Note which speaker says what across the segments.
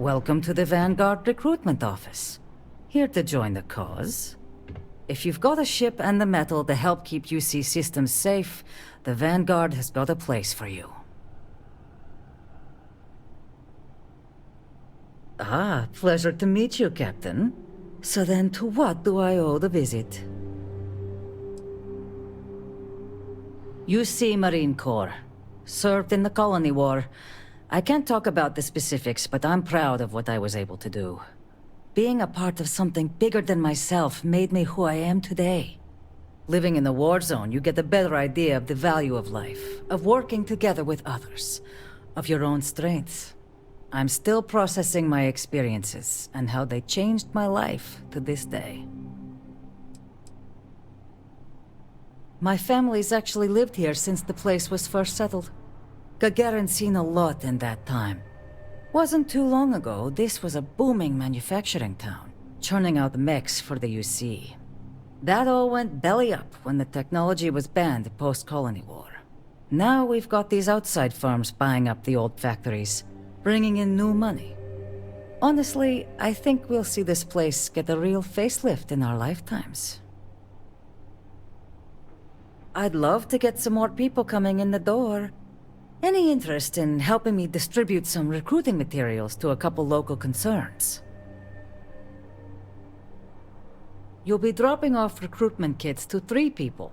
Speaker 1: Welcome to the Vanguard recruitment office. Here to join the cause. If you've got a ship and the metal to help keep UC systems safe, the Vanguard has got a place for you. Ah, pleasure to meet you, Captain. So then, to what do I owe the visit? UC Marine Corps. Served in the Colony War. I can't talk about the specifics, but I'm proud of what I was able to do. Being a part of something bigger than myself made me who I am today. Living in the war zone, you get a better idea of the value of life, of working together with others, of your own strengths. I'm still processing my experiences and how they changed my life to this day. My family's actually lived here since the place was first settled. GAGARIN's seen a lot in that time. Wasn't too long ago, this was a booming manufacturing town, churning out mechs for the UC. That all went belly up when the technology was banned post-Colony War. Now we've got these outside firms buying up the old factories, bringing in new money. Honestly, I think we'll see this place get a real facelift in our lifetimes. I'd love to get some more people coming in the door. Any interest in helping me distribute some recruiting materials to a couple local concerns? You'll be dropping off recruitment kits to 3 people.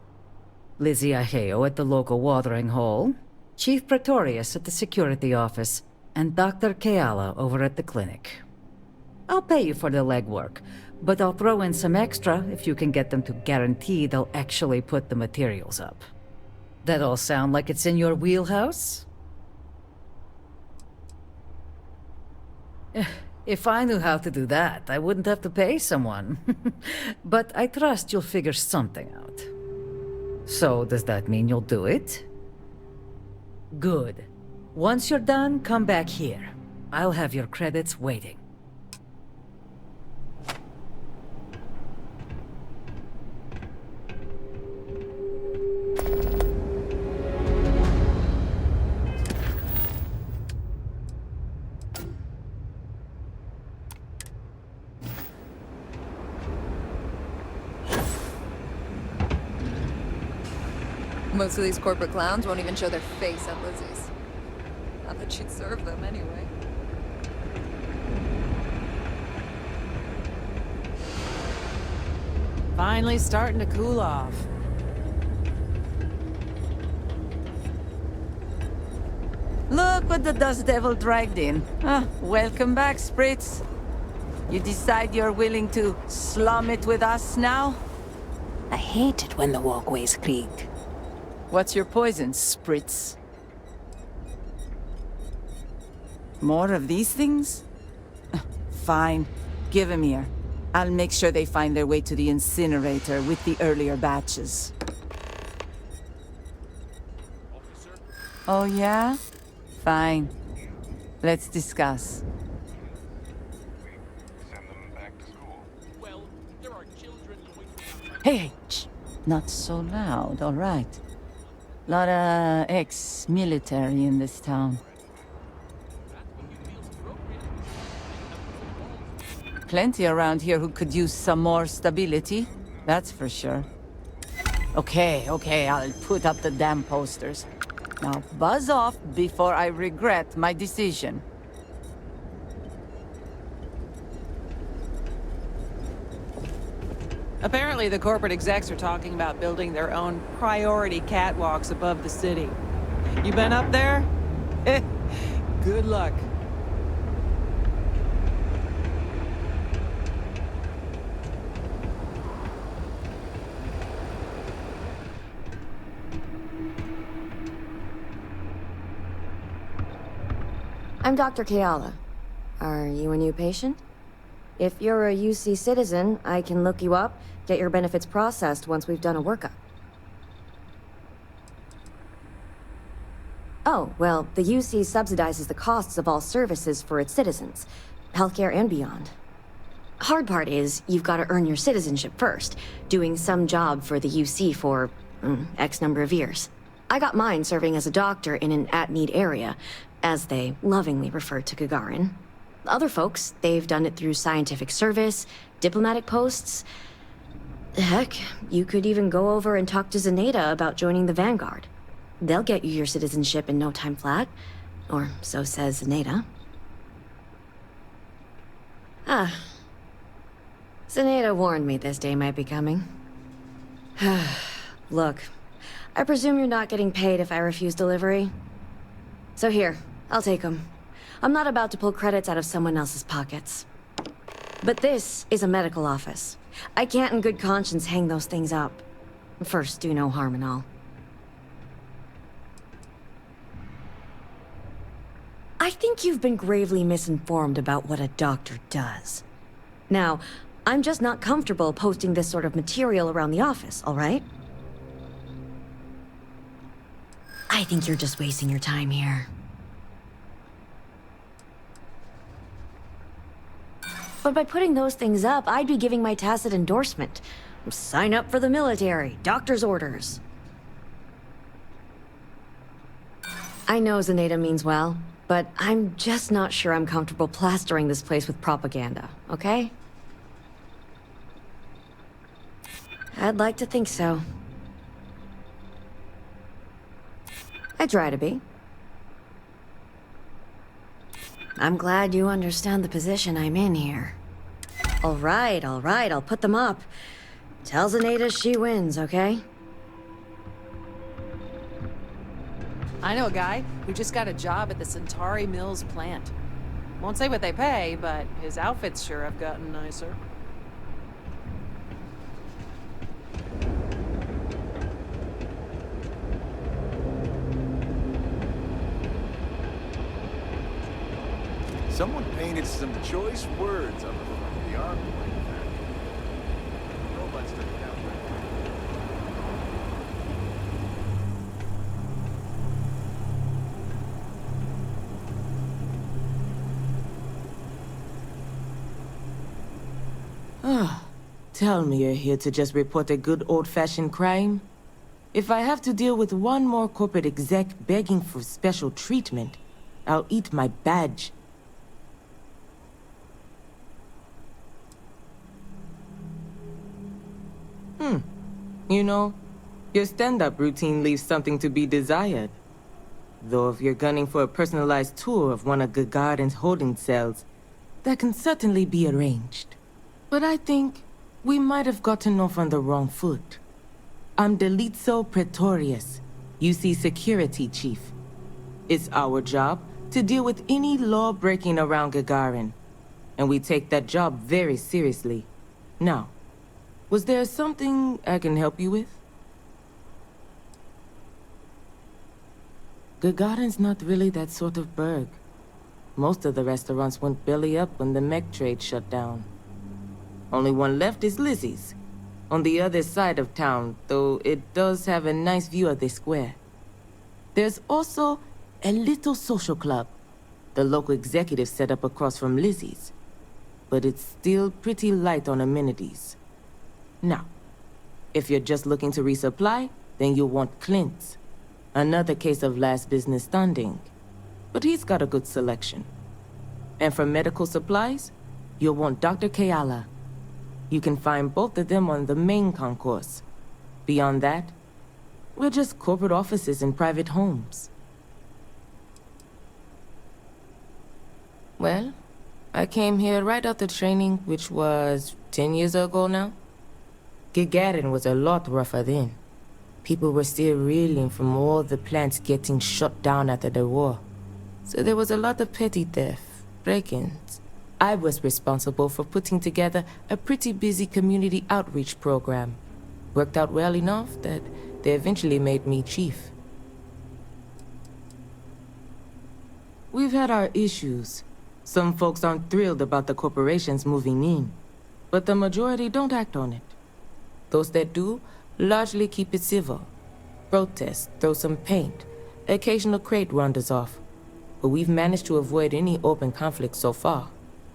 Speaker 1: Lizzy Ajello at the local watering hole, Chief Pretorius at the security office, and Dr. Keala over at the clinic. I'll pay you for the legwork, but I'll throw in some extra if you can get them to guarantee they'll actually put the materials up. That all sound like it's in your wheelhouse? If I knew how to do that, I wouldn't have to pay someone. But I trust you'll figure something out. So, does that mean you'll do it? Good. Once you're done, come back here. I'll have your credits waiting.
Speaker 2: Most of these corporate clowns won't even show their face at Lizzy's. Not that she'd serve them anyway.
Speaker 3: Finally starting to cool off. Look what the Dust Devil dragged in. Welcome back, Spritz. You decide you're willing to slum it with us now?
Speaker 4: I hate it when the walkways creak.
Speaker 3: What's your poison, Spritz? More of these things? Fine. Give them here. I'll make sure they find their way to the incinerator with the earlier batches. Oh, yeah? Fine. Let's discuss. Hey, shh. Not so loud, all right. Lot of ex-military in this town. Plenty around here who could use some more stability, that's for sure. Okay, I'll put up the damn posters. Now buzz off before I regret my decision. Apparently the corporate execs are talking about building their own priority catwalks above the city. You been up there? Good luck.
Speaker 5: I'm Dr. Keala. Are you a new patient? If you're a UC citizen, I can look you up, get your benefits processed once we've done a workup. Oh, well, the UC subsidizes the costs of all services for its citizens, healthcare and beyond. Hard part is, you've got to earn your citizenship first, doing some job for the UC for, X number of years. I got mine serving as a doctor in an at-need area, as they lovingly refer to GAGARIN. Other folks, they've done it through scientific service, diplomatic posts. Heck, you could even go over and talk to Zinaida about joining the Vanguard. They'll get you your citizenship in no time flat. Or so says Zinaida. Zinaida warned me this day might be coming. Look, I presume you're not getting paid if I refuse delivery. So here, I'll take them. I'm not about to pull credits out of someone else's pockets. But this is a medical office. I can't in good conscience hang those things up. First, do no harm and all. I think you've been gravely misinformed about what a doctor does. Now, I'm just not comfortable posting this sort of material around the office, all right? I think you're just wasting your time here. But by putting those things up, I'd be giving my tacit endorsement. Sign up for the military, doctor's orders. I know Zinaida means well, but I'm just not sure I'm comfortable plastering this place with propaganda, okay? I'd like to think so. I try to be. I'm glad you understand the position I'm in here. All right, I'll put them up. Tell Zinaida she wins, okay?
Speaker 6: I know a guy who just got a job at the Centauri Mills plant. Won't say what they pay, but his outfits sure have gotten nicer.
Speaker 7: Someone painted some choice words on the front of the army like that. Robots took it down.
Speaker 3: Tell me you're here to just report a good old-fashioned crime? If I have to deal with one more corporate exec begging for special treatment, I'll eat my badge. You know, your stand-up routine leaves something to be desired. Though if you're gunning for a personalized tour of one of GAGARIN's holding cells, that can certainly be arranged. But I think we might have gotten off on the wrong foot. I'm Dalitso Pretorius, UC Security Chief. It's our job to deal with any law breaking around GAGARIN, and we take that job very seriously. Now, was there something I can help you with? GAGARIN's not really that sort of burg. Most of the restaurants went belly up when the mech trade shut down. Only one left is Lizzy's, on the other side of town, though it does have a nice view of the square. There's also a little social club the local executive set up across from Lizzy's, but it's still pretty light on amenities. Now, if you're just looking to resupply, then you'll want Clint's. Another case of last business standing, but he's got a good selection. And for medical supplies, you'll want Dr. Keala. You can find both of them on the main concourse. Beyond that, we're just corporate offices and private homes. Well, I came here right after training, which was 10 years ago now. GAGARIN was a lot rougher then. People were still reeling from all the plants getting shut down after the war. So there was a lot of petty theft, break-ins. I was responsible for putting together a pretty busy community outreach program. Worked out well enough that they eventually made me chief. We've had our issues. Some folks aren't thrilled about the corporations moving in, but the majority don't act on it. Those that do largely keep it civil. Protest, throw some paint, occasional crate wanders off. But we've managed to avoid any open conflict so far.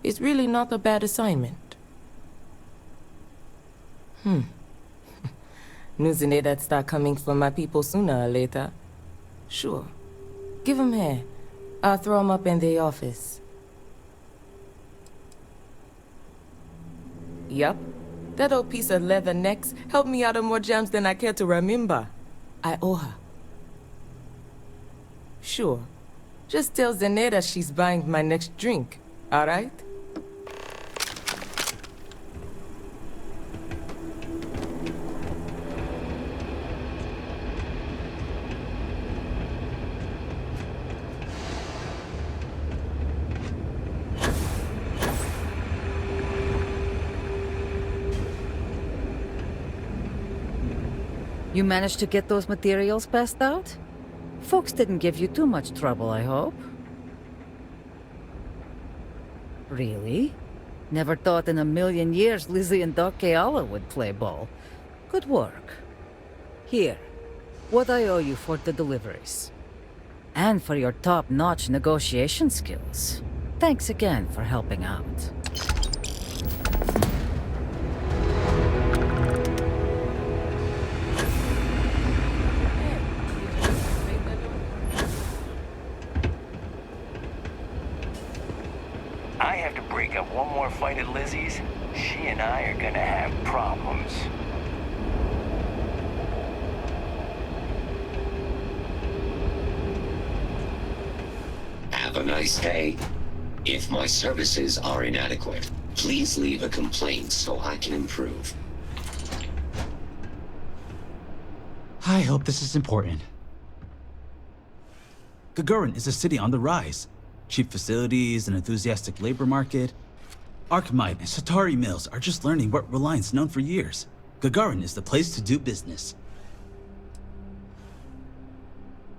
Speaker 3: It's really not a bad assignment. News in it that start coming from my people sooner or later. Sure. Give 'em here. I'll throw 'em up in the office.
Speaker 8: Yup. That old piece of leather necks helped me out of more jams than I care to remember. I owe her. Sure. Just tell Zinaida she's buying my next drink, alright?
Speaker 1: You managed to get those materials passed out? Folks didn't give you too much trouble, I hope. Really? Never thought in a million years Lizzy and Doc Keala would play ball. Good work. Here, what I owe you for the deliveries. And for your top-notch negotiation skills. Thanks again for helping out.
Speaker 9: I have to break up one more fight at Lizzy's. She and I are gonna have problems.
Speaker 10: Have a nice day. If my services are inadequate, please leave a complaint so I can improve.
Speaker 11: I hope this is important. GAGARIN is a city on the rise. Cheap facilities, an enthusiastic labor market. Archmite and Satari mills are just learning what Reliant's known for years. GAGARIN is the place to do business.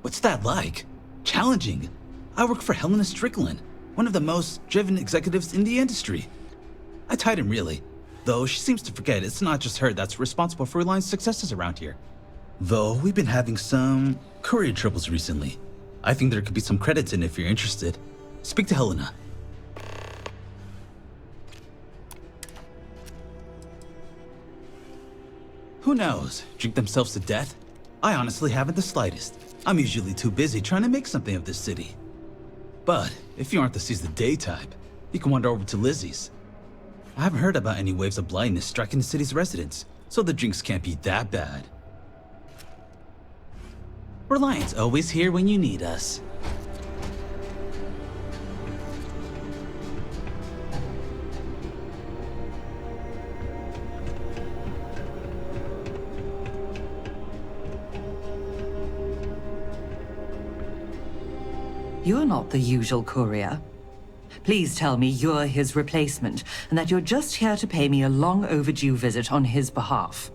Speaker 11: What's that like? Challenging. I work for Helena Strickland, one of the most driven executives in the industry. I tied him really, though she seems to forget it's not just her that's responsible for Reliant's successes around here. Though we've been having some courier troubles recently. I think there could be some credits in if you're interested. Speak to Helena. Who knows? Drink themselves to death? I honestly haven't the slightest. I'm usually too busy trying to make something of this city. But if you aren't the seize the day type, you can wander over to Lizzy's. I haven't heard about any waves of blindness striking the city's residents, so the drinks can't be that bad. Reliant's always here when you need us.
Speaker 12: You're not the usual courier. Please tell me you're his replacement, and that you're just here to pay me a long overdue visit on his behalf.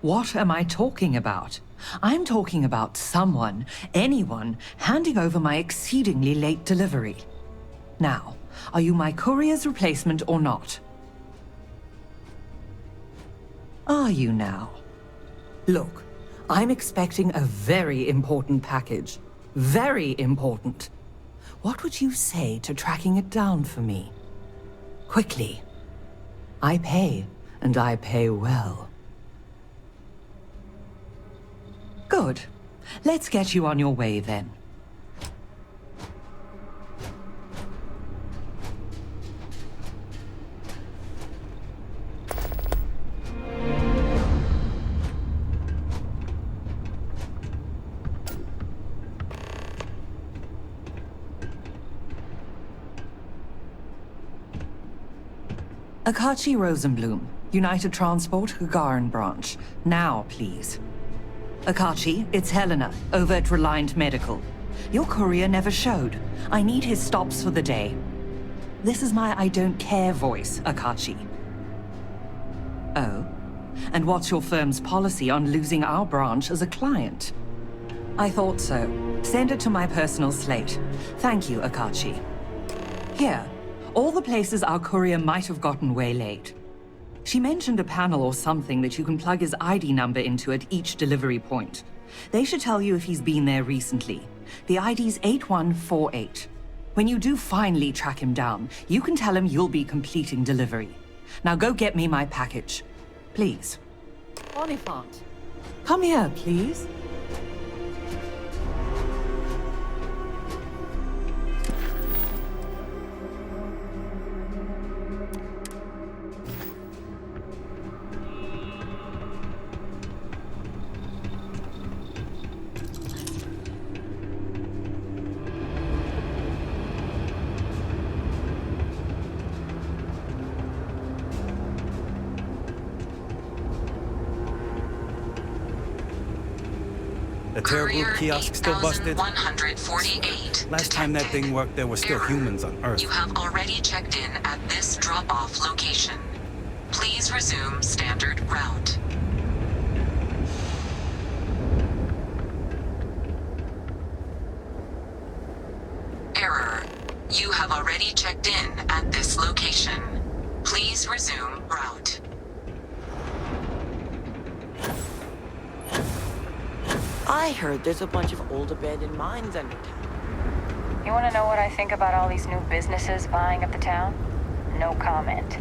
Speaker 12: What am I talking about? I'm talking about someone, anyone, handing over my exceedingly late delivery. Now, are you my courier's replacement or not? Are you now? Look, I'm expecting a very important package. Very important. What would you say to tracking it down for me? Quickly. I pay, and I pay well. Good. Let's get you on your way then. Akachi Rosenblum, United Transport, Gagarin branch. Now, please. Akachi, it's Helena, over at Reliant Medical. Your courier never showed. I need his stops for the day. This is my I don't care voice, Akachi. Oh? And what's your firm's policy on losing our branch as a client? I thought so. Send it to my personal slate. Thank you, Akachi. Here, all the places our courier might have gotten waylaid. She mentioned a panel or something that you can plug his ID number into at each delivery point. They should tell you if he's been there recently. The ID's 8148. When you do finally track him down, you can tell him you'll be completing delivery. Now go get me my package. Please.
Speaker 6: Bonifac.
Speaker 12: Come here, please.
Speaker 13: The Terror Group kiosk still busted?
Speaker 14: 148.
Speaker 13: Last time that thing worked, there were still humans on Earth.
Speaker 14: You have already checked in at this drop-off location. Please resume standard route. Error. You have already checked in at this location. Please resume route.
Speaker 15: I heard there's a bunch of old abandoned mines under town.
Speaker 16: You want to know what I think about all these new businesses buying up the town? No comment.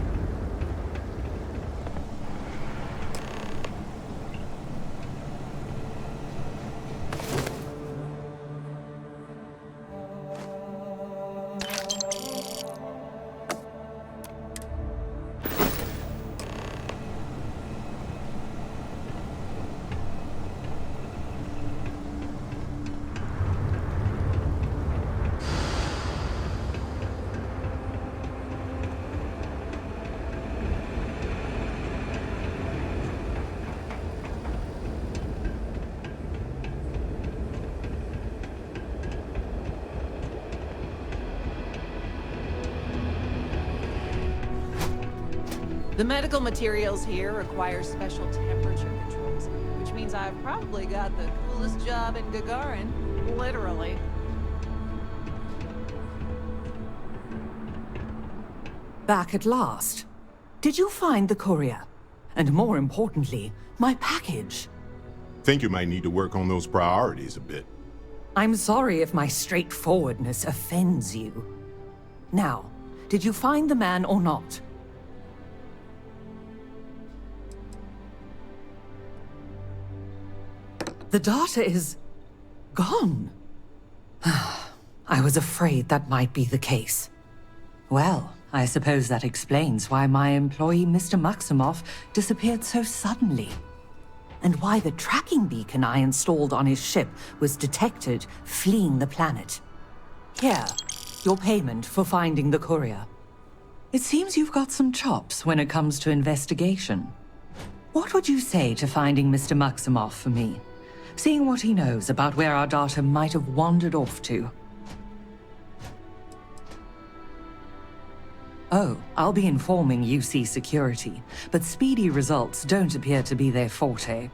Speaker 6: The medical materials here require special temperature controls, which means I've probably got the coolest job in Gagarin, literally.
Speaker 12: Back at last. Did you find the courier? And more importantly, my package?
Speaker 17: Think you might need to work on those priorities a bit.
Speaker 12: I'm sorry if my straightforwardness offends you. Now, did you find the man or not? The data is gone. I was afraid that might be the case. Well, I suppose that explains why my employee, Mr. Maksimov, disappeared so suddenly. And why the tracking beacon I installed on his ship was detected fleeing the planet. Here, your payment for finding the courier. It seems you've got some chops when it comes to investigation. What would you say to finding Mr. Maksimov for me? Seeing what he knows about where our data might have wandered off to. Oh, I'll be informing UC security, but speedy results don't appear to be their forte.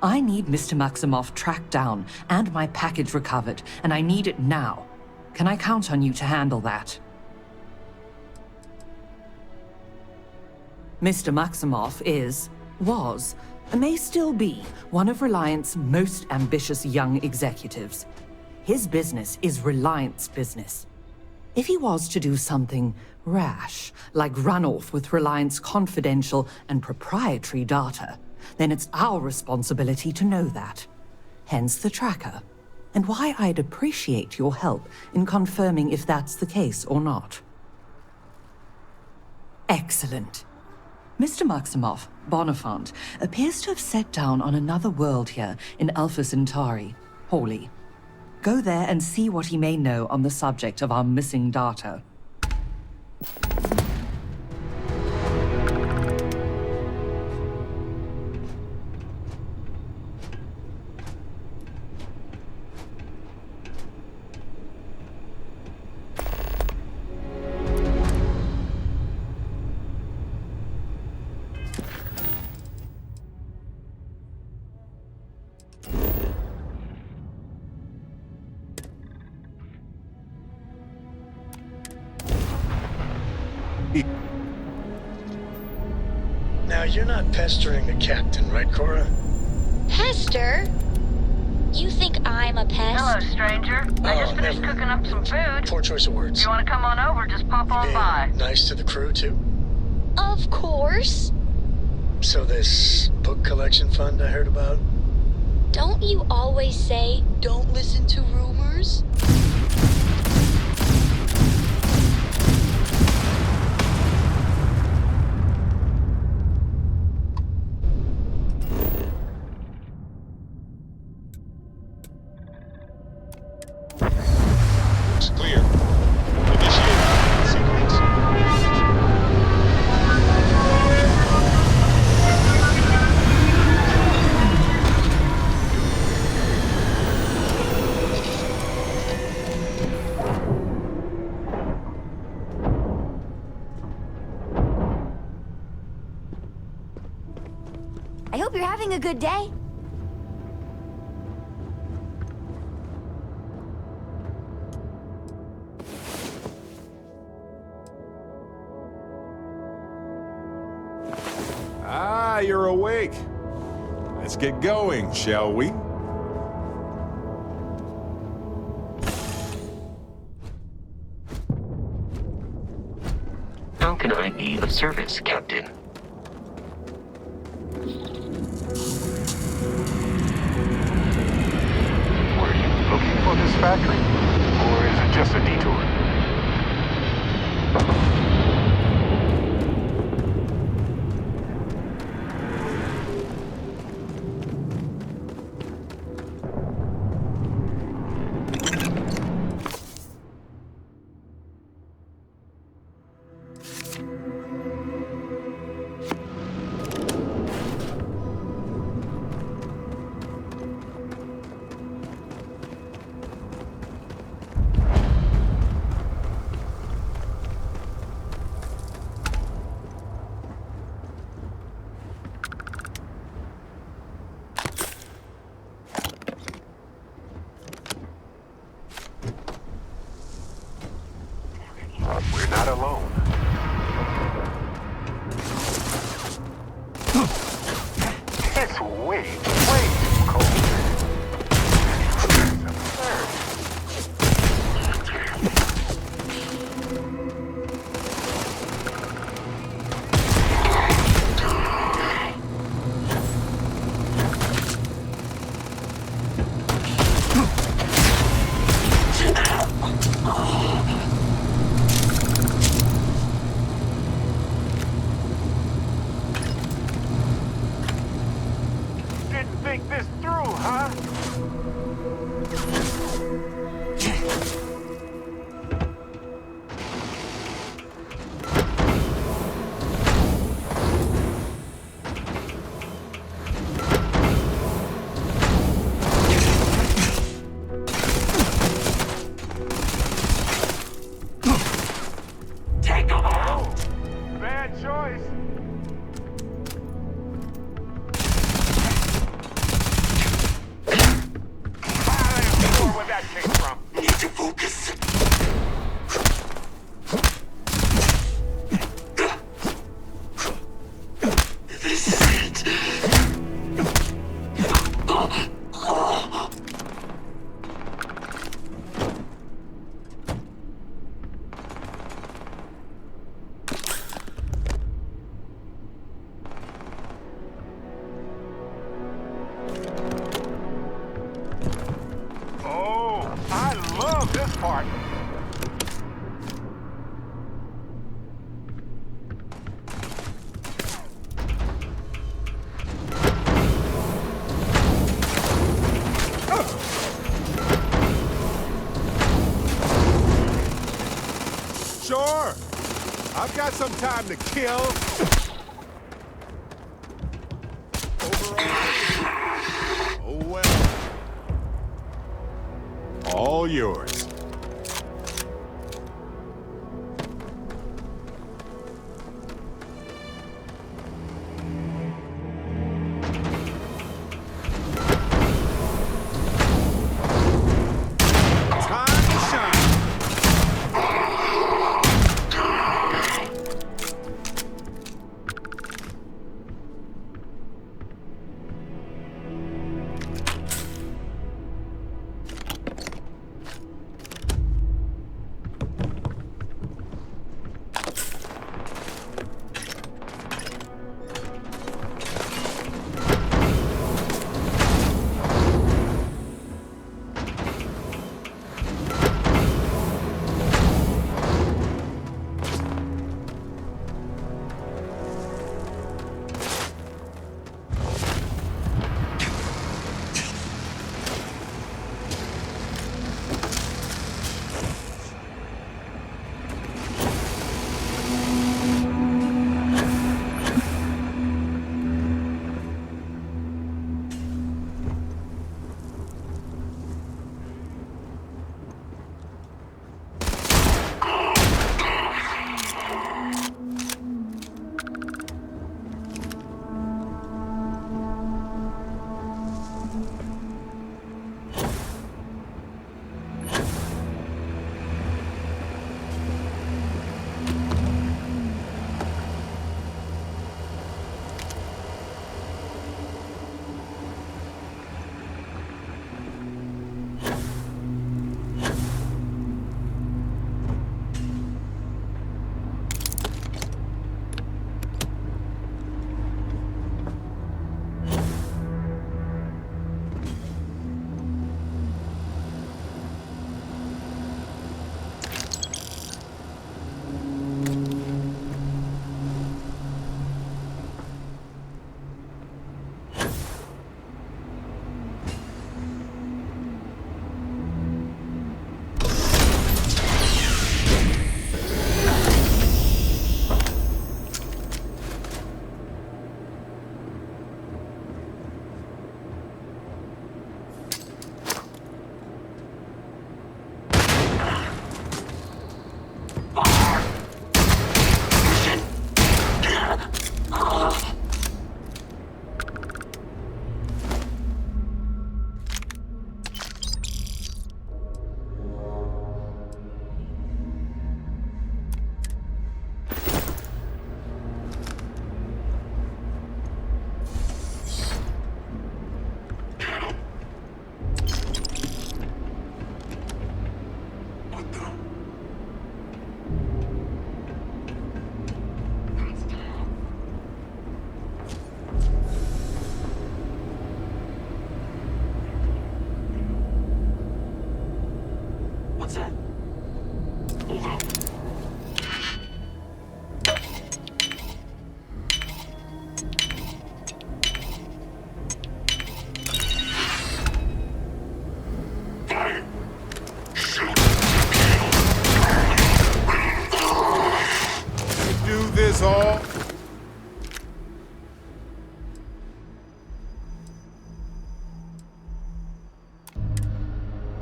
Speaker 12: I need Mr. Maksimov tracked down and my package recovered, and I need it now. Can I count on you to handle that? Mr. Maksimov was, and may still be, one of Reliant's most ambitious young executives. His business is Reliant's business. If he was to do something rash, like run off with Reliant's confidential and proprietary data, then it's our responsibility to know that. Hence the tracker, and why I'd appreciate your help in confirming if that's the case or not. Excellent. Mr. Maksimov, Bonifac, appears to have set down on another world here in Alpha Centauri, Hawley. Go there and see what he may know on the subject of our missing data.
Speaker 18: Now, you're not pestering the captain, right, Cora?
Speaker 19: Pester? You think I'm a pest?
Speaker 16: Hello, stranger. I just finished cooking up some food.
Speaker 18: Poor choice of words.
Speaker 16: If you want to come on over, just pop on by.
Speaker 18: Nice to the crew, too?
Speaker 19: Of course.
Speaker 18: So this book collection fund I heard about?
Speaker 19: Don't you always say, don't listen to rumors?
Speaker 17: Clear. Initiate sequence.
Speaker 20: I hope you're having a good day.
Speaker 17: Ah, you're awake. Let's get going, shall we?
Speaker 10: How can I be of service, Captain?
Speaker 21: Were you looking for this factory? Or is it just a detour? We're not alone. It's way too cold. It's absurd. Didn't think this through, huh?
Speaker 10: Take them all!
Speaker 21: Bad choice. Where that came from.
Speaker 10: Need to focus. This is it.
Speaker 21: Oh, I love this part.
Speaker 17: Sure. I've got some time to kill. Oh well. All yours. Time to shine.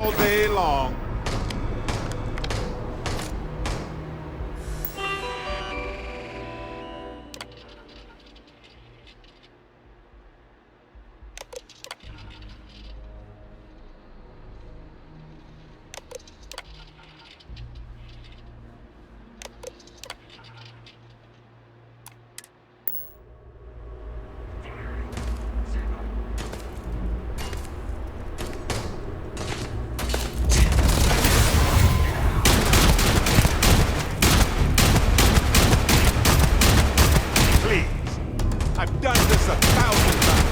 Speaker 17: all day long. I've done this 1,000 times.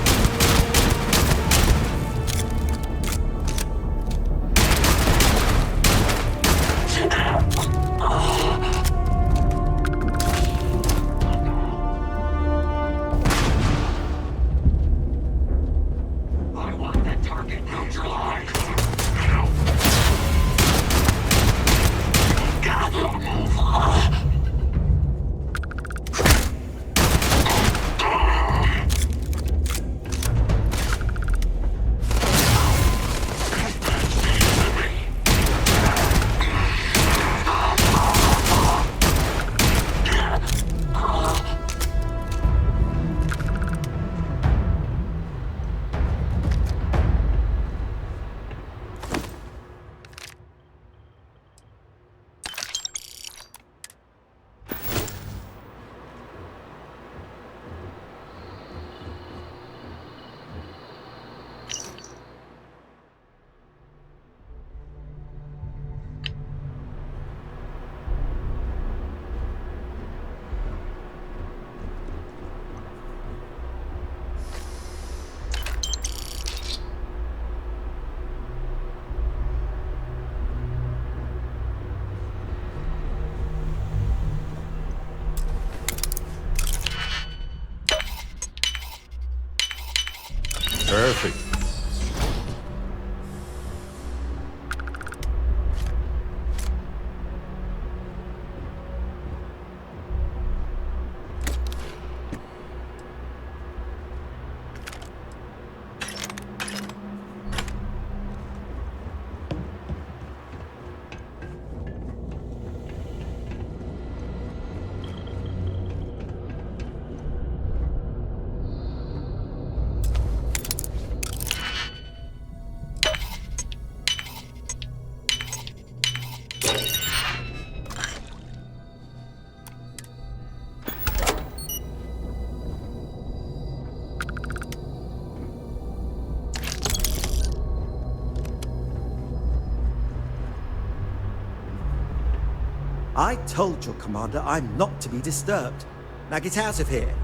Speaker 10: I want that target neutralized. Gotta move on.
Speaker 17: Perfect.
Speaker 20: I told your commander I'm not to be disturbed. Now get out of here.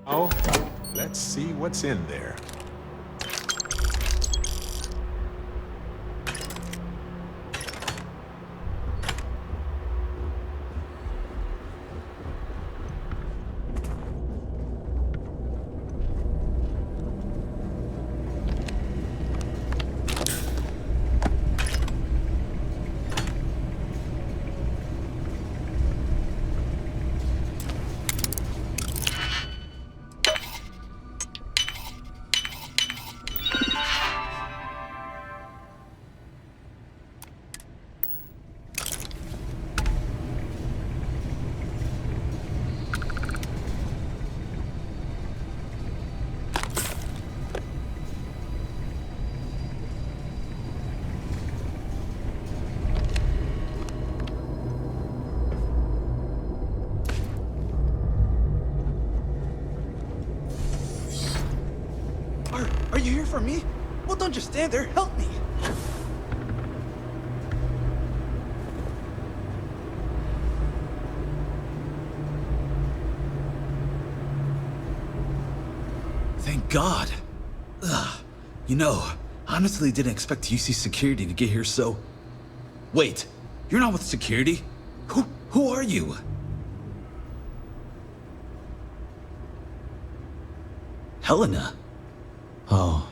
Speaker 17: Oh, let's see what's in there.
Speaker 11: Are you here for me? Well, don't just stand there. Help me. Thank God. Ugh. You know, I honestly didn't expect UC security to get here so... Wait, you're not with security? Who are you? Helena? Oh,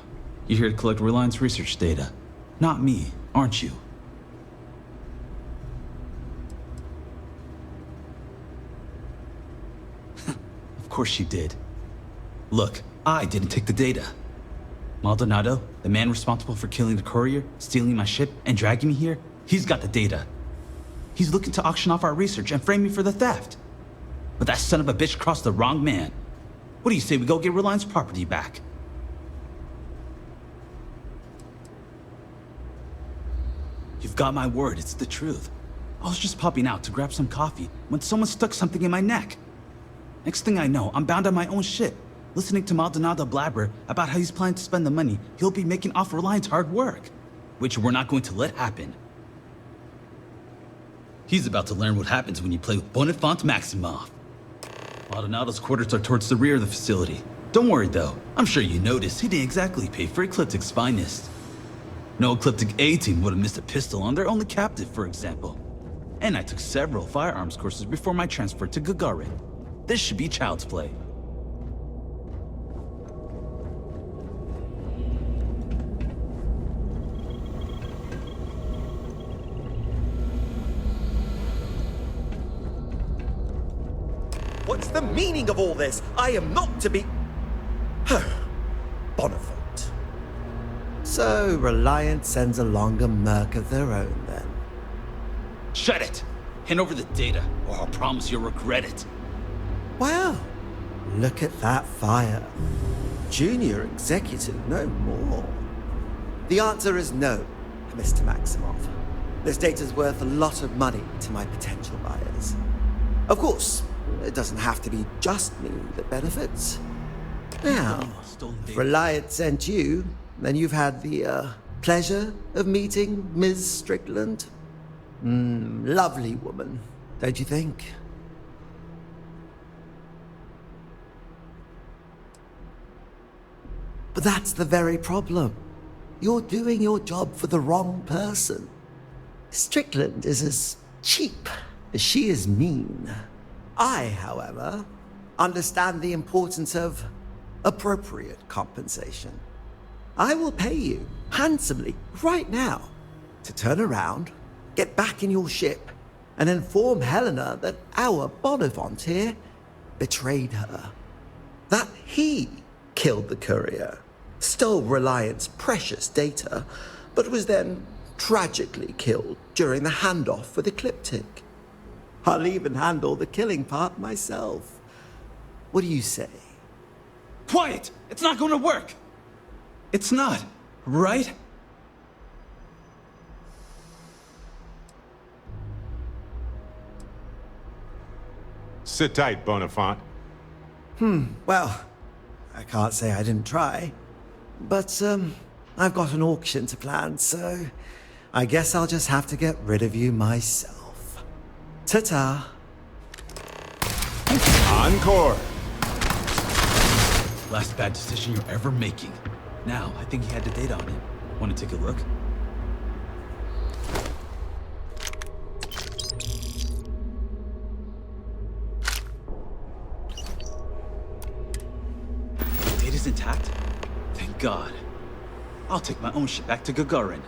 Speaker 11: you're here to collect Reliance research data. Not me, aren't you? Of course she did. Look, I didn't take the data. Maldonado, the man responsible for killing the courier, stealing my ship, and dragging me here, he's got the data. He's looking to auction off our research and frame me for the theft. But that son of a bitch crossed the wrong man. What do you say we go get Reliance property back? You've got my word, it's the truth. I was just popping out to grab some coffee when someone stuck something in my neck. Next thing I know, I'm bound on my own ship, listening to Maldonado blabber about how he's planning to spend the money he'll be making off Reliance hard work, which we're not going to let happen. He's about to learn what happens when you play with Bonifac Maksimov. Maldonado's quarters are towards the rear of the facility. Don't worry though, I'm sure you noticed he didn't exactly pay for Ecliptic's finest. No Ecliptic A team would have missed a pistol on their only captive, for example. And I took several firearms courses before my transfer to GAGARIN. This should be child's play.
Speaker 20: What's the meaning of all this? I am not to be... Bonifac. So, Reliance sends along a merc of their own, then.
Speaker 11: Shut it! Hand over the data, or I'll promise you'll regret it.
Speaker 20: Well, look at that fire. Junior executive, no more. The answer is no, Mr. Maksimov. This data's worth a lot of money to my potential buyers. Of course, it doesn't have to be just me that benefits. Now, if Reliance sent you, then you've had the pleasure of meeting Ms. Strickland. Lovely woman, don't you think? But that's the very problem. You're doing your job for the wrong person. Strickland is as cheap as she is mean. I, however, understand the importance of appropriate compensation. I will pay you handsomely right now to turn around, get back in your ship, and inform Helena that our Bonifac here betrayed her. That he killed the courier, stole Reliance's precious data, but was then tragically killed during the handoff with Ecliptic. I'll even handle the killing part myself. What do you say?
Speaker 11: Quiet! It's not going to work! It's not, right?
Speaker 17: Sit tight, Bonifac.
Speaker 20: Well, I can't say I didn't try. But, I've got an auction to plan, so I guess I'll just have to get rid of you myself. Ta-ta.
Speaker 17: Encore.
Speaker 11: Last bad decision you're ever making. Now, I think he had the data on it. Want to take a look? Data's intact? Thank God. I'll take my own ship back to Gagarin.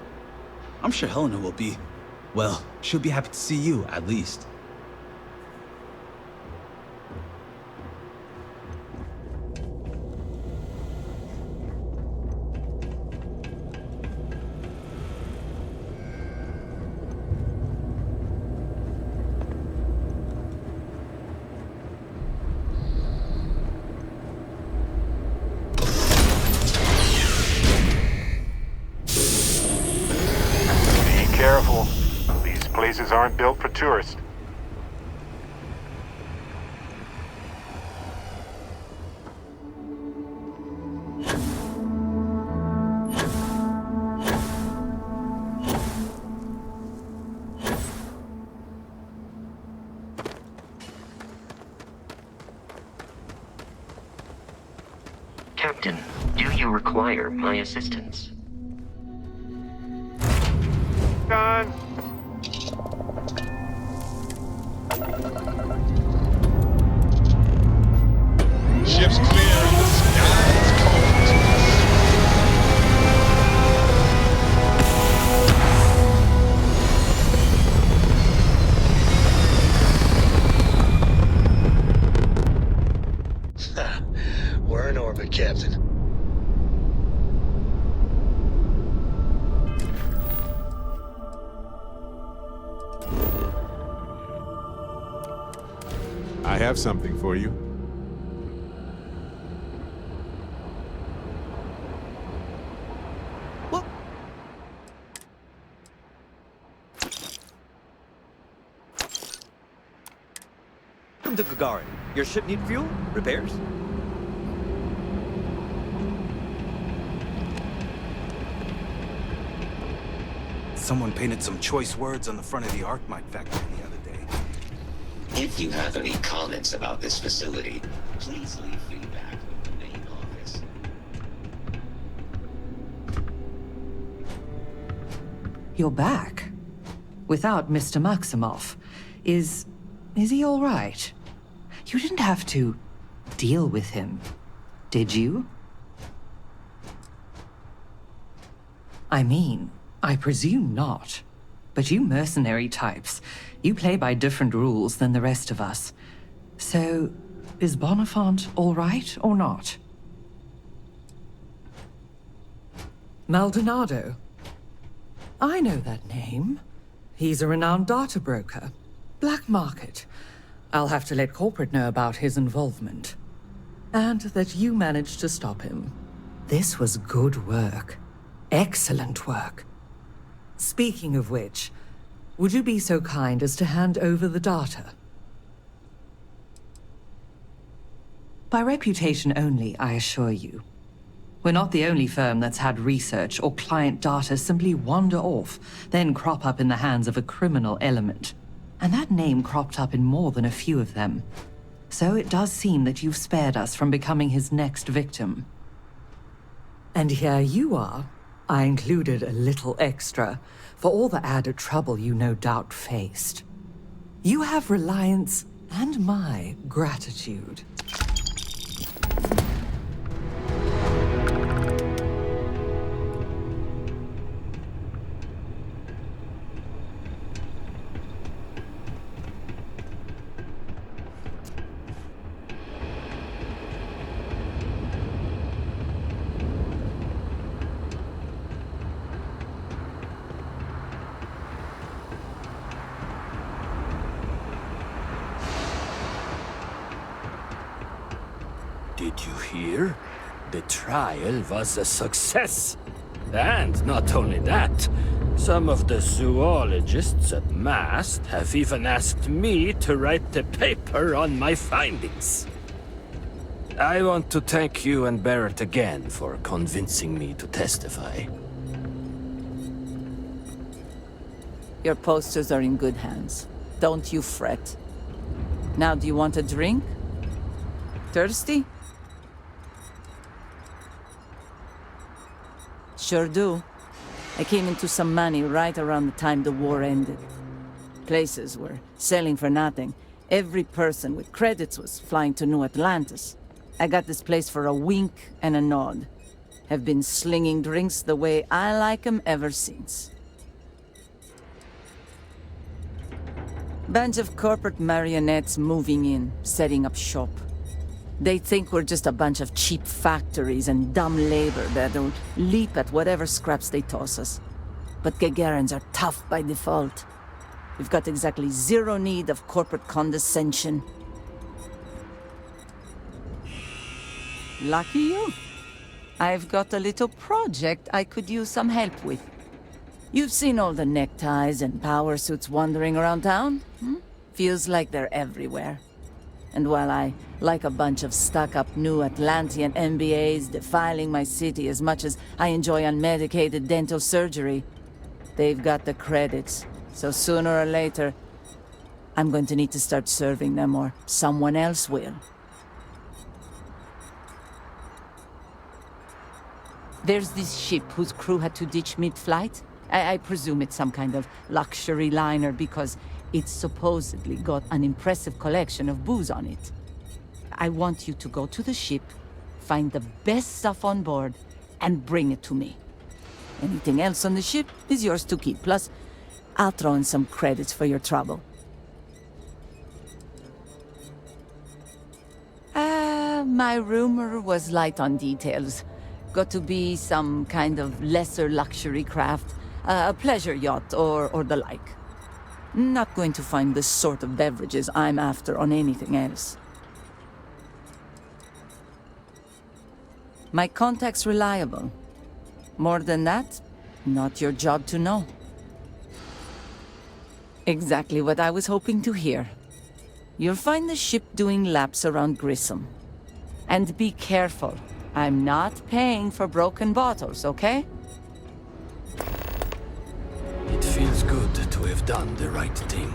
Speaker 11: I'm sure Helena will be... well, she'll be happy to see you, at least.
Speaker 21: Careful. These places aren't built for tourists.
Speaker 10: Captain, do you require my assistance?
Speaker 21: Done.
Speaker 17: Ship's clear and the sky's cold.
Speaker 18: We're in orbit, Captain.
Speaker 17: I have something for you.
Speaker 20: What?
Speaker 2: Welcome to Gagarin. Your ship need fuel? Repairs?
Speaker 13: Someone painted some choice words on the front of the Arcmite factory the other day.
Speaker 10: If you have any comments about this facility, please leave feedback with the main office.
Speaker 12: You're back. Without Mr. Maksimov. Is he all right? You didn't have to deal with him, did you? I mean, I presume not. But you mercenary types, you play by different rules than the rest of us. So, is Bonifac all right or not? Maldonado. I know that name. He's a renowned data broker. Black market. I'll have to let corporate know about his involvement. And that you managed to stop him. This was good work. Excellent work. Speaking of which, would you be so kind as to hand over the data? By reputation only, I assure you. We're not the only firm that's had research or client data simply wander off, then crop up in the hands of a criminal element. And that name cropped up in more than a few of them. So it does seem that you've spared us from becoming his next victim. And here you are. I included a little extra for all the added trouble you no doubt faced. You have Reliance and my gratitude.
Speaker 22: Did you hear? The trial was a success. And not only that, some of the zoologists at MAST have even asked me to write the paper on my findings. I want to thank you and Barrett again for convincing me to testify.
Speaker 3: Your posters are in good hands. Don't you fret. Now, do you want a drink? Thirsty? Sure do. I came into some money right around the time the war ended. Places were selling for nothing. Every person with credits was flying to New Atlantis. I got this place for a wink and a nod. Have been slinging drinks the way I like 'em ever since. Bunch of corporate marionettes moving in, setting up shop. They think we're just a bunch of cheap factories and dumb labor that'll leap at whatever scraps they toss us. But Gagarins are tough by default. We've got exactly zero need of corporate condescension. Lucky you. I've got a little project I could use some help with. You've seen all the neckties and power suits wandering around town? Feels like they're everywhere. And while I like a bunch of stuck-up new Atlantean MBAs defiling my city as much as I enjoy unmedicated dental surgery, they've got the credits. So sooner or later, I'm going to need to start serving them, or someone else will. There's this ship whose crew had to ditch mid-flight. I presume it's some kind of luxury liner because it's supposedly got an impressive collection of booze on it. I want you to go to the ship, find the best stuff on board, and bring it to me. Anything else on the ship is yours to keep. Plus, I'll throw in some credits for your trouble. My rumor was light on details. Got to be some kind of lesser luxury craft, a pleasure yacht or the like. Not going to find the sort of beverages I'm after on anything else. My contact's reliable. More than that, not your job to know. Exactly what I was hoping to hear. You'll find the ship doing laps around Grissom. And be careful. I'm not paying for broken bottles, okay?
Speaker 22: It feels good to have done the right thing.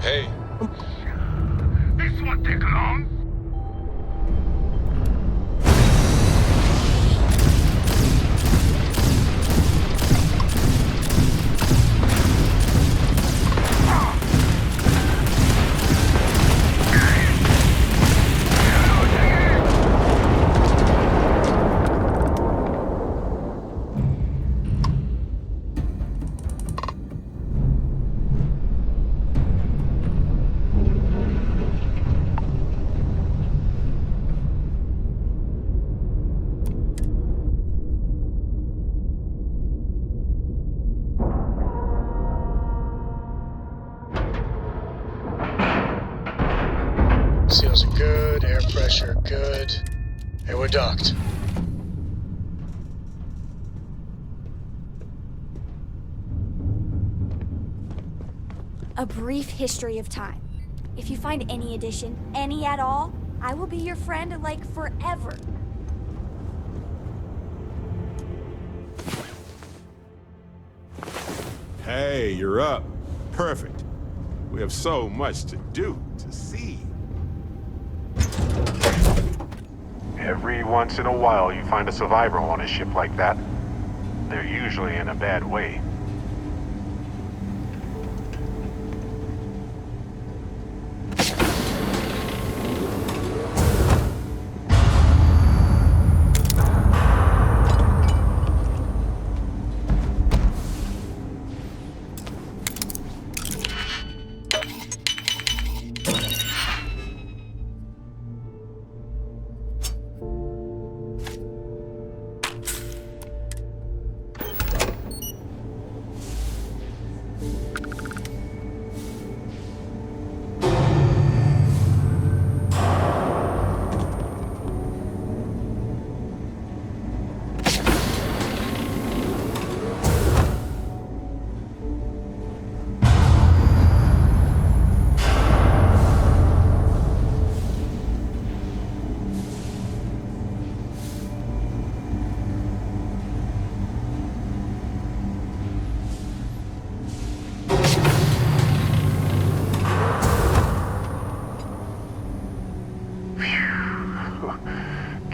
Speaker 17: Hey.
Speaker 21: This won't take long.
Speaker 18: Seals are good, air pressure good. And we're docked.
Speaker 4: A brief history of time. If you find any addition, any at all, I will be your friend like forever.
Speaker 17: Hey, you're up. Perfect. We have so much to do, to see.
Speaker 21: Every once in a while you find a survivor on a ship like that. They're usually in a bad way.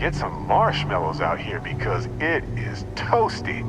Speaker 21: Get some marshmallows out here because it is toasty.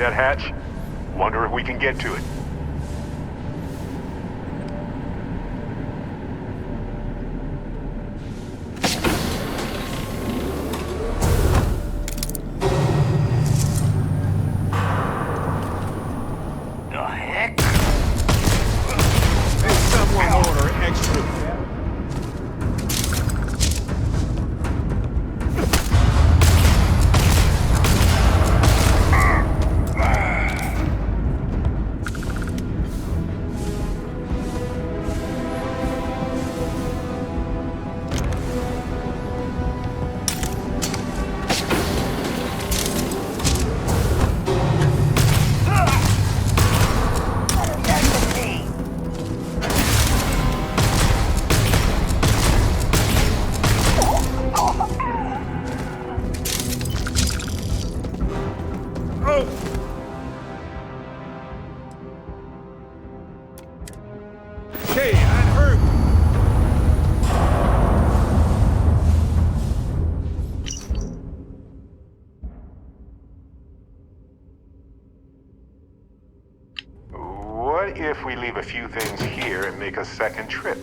Speaker 21: that hatch? Wonder if we can get to it. What if we leave a few things here and make a second trip?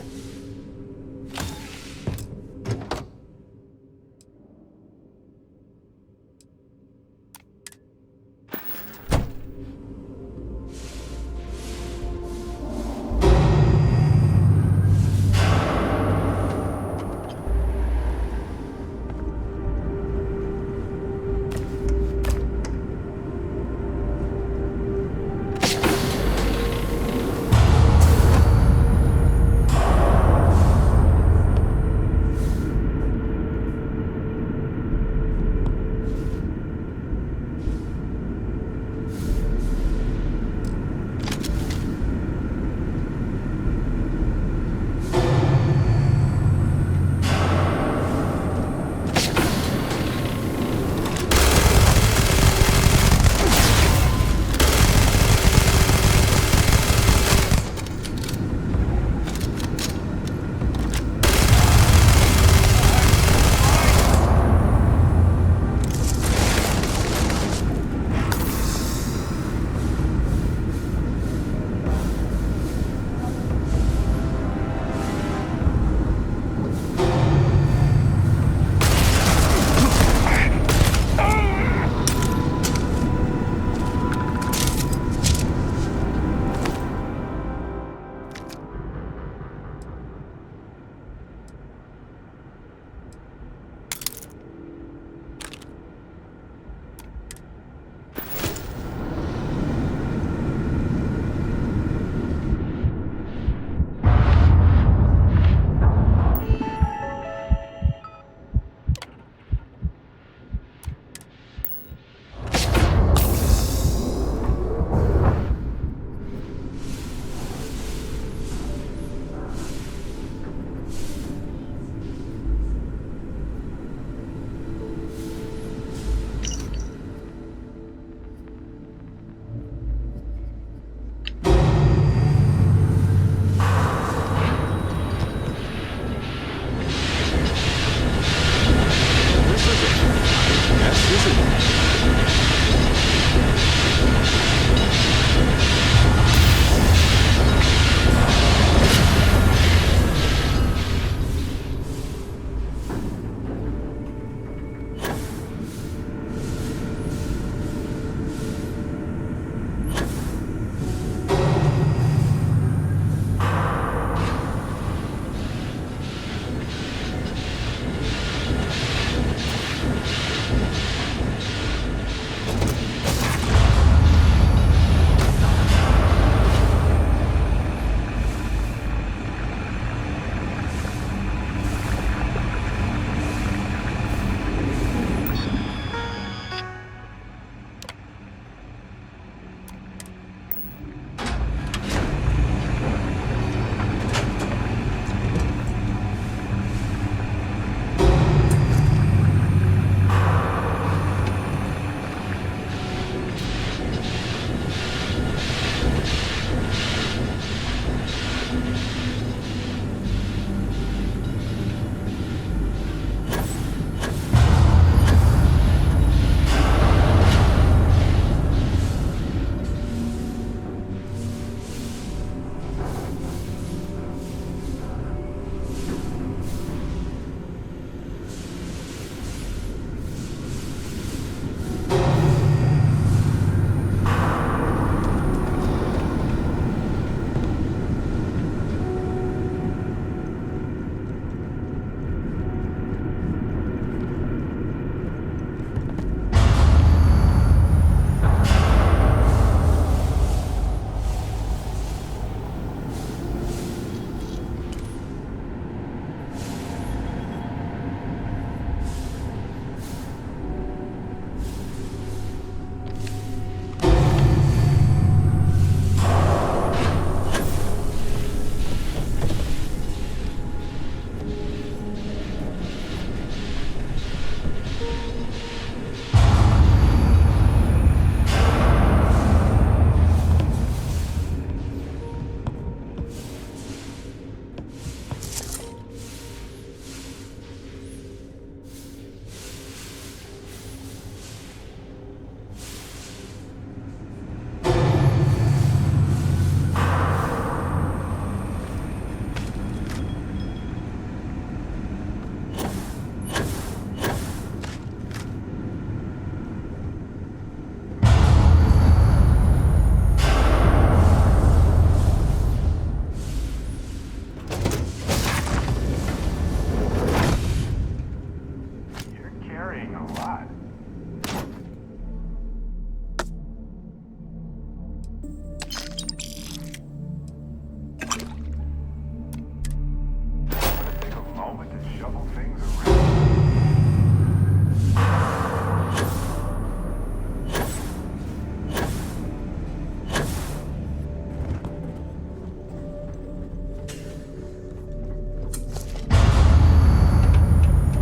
Speaker 21: Shuffle things around.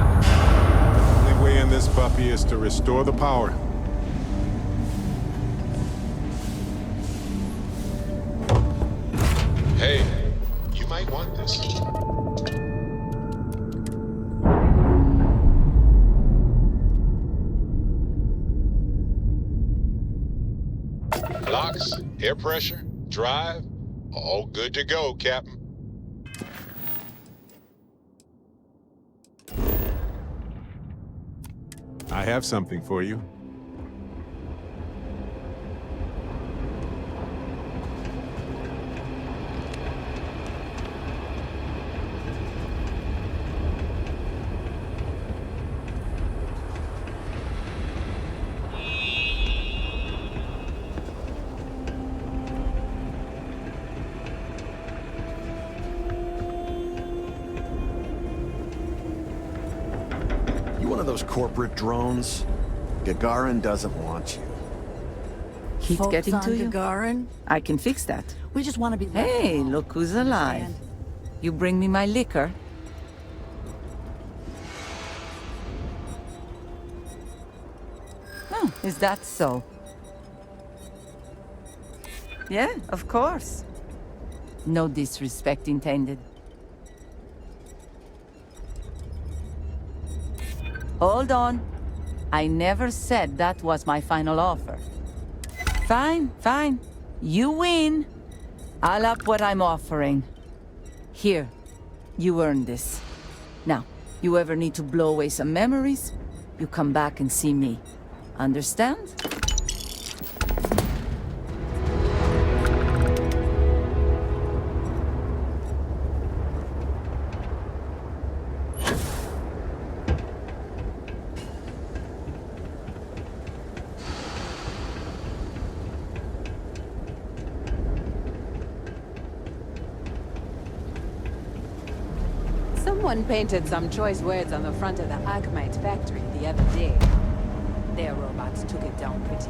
Speaker 17: Only way in this puppy is to restore the power.
Speaker 5: Hey, you might want this. Locks, air pressure, drive, all good to go, Captain.
Speaker 17: I have something for you.
Speaker 5: One of those corporate drones? Gagarin doesn't want you.
Speaker 3: Heat
Speaker 1: Faults
Speaker 3: getting
Speaker 1: on
Speaker 3: to you?
Speaker 1: GAGARIN?
Speaker 3: I can fix that.
Speaker 1: We just want to be left
Speaker 3: Hey,
Speaker 1: alone.
Speaker 3: look who's alive.
Speaker 1: Understand?
Speaker 3: You bring me my liquor? Oh, is that so? Yeah, of course. No disrespect intended. Hold on. I never said that was my final offer. Fine, fine. You win. I'll up what I'm offering. Here, you earned this. Now, you ever need to blow away some memories, you come back and see me. Understand?
Speaker 6: Someone painted some choice words on the front of the Archmite factory the other day. Their robots took it down pretty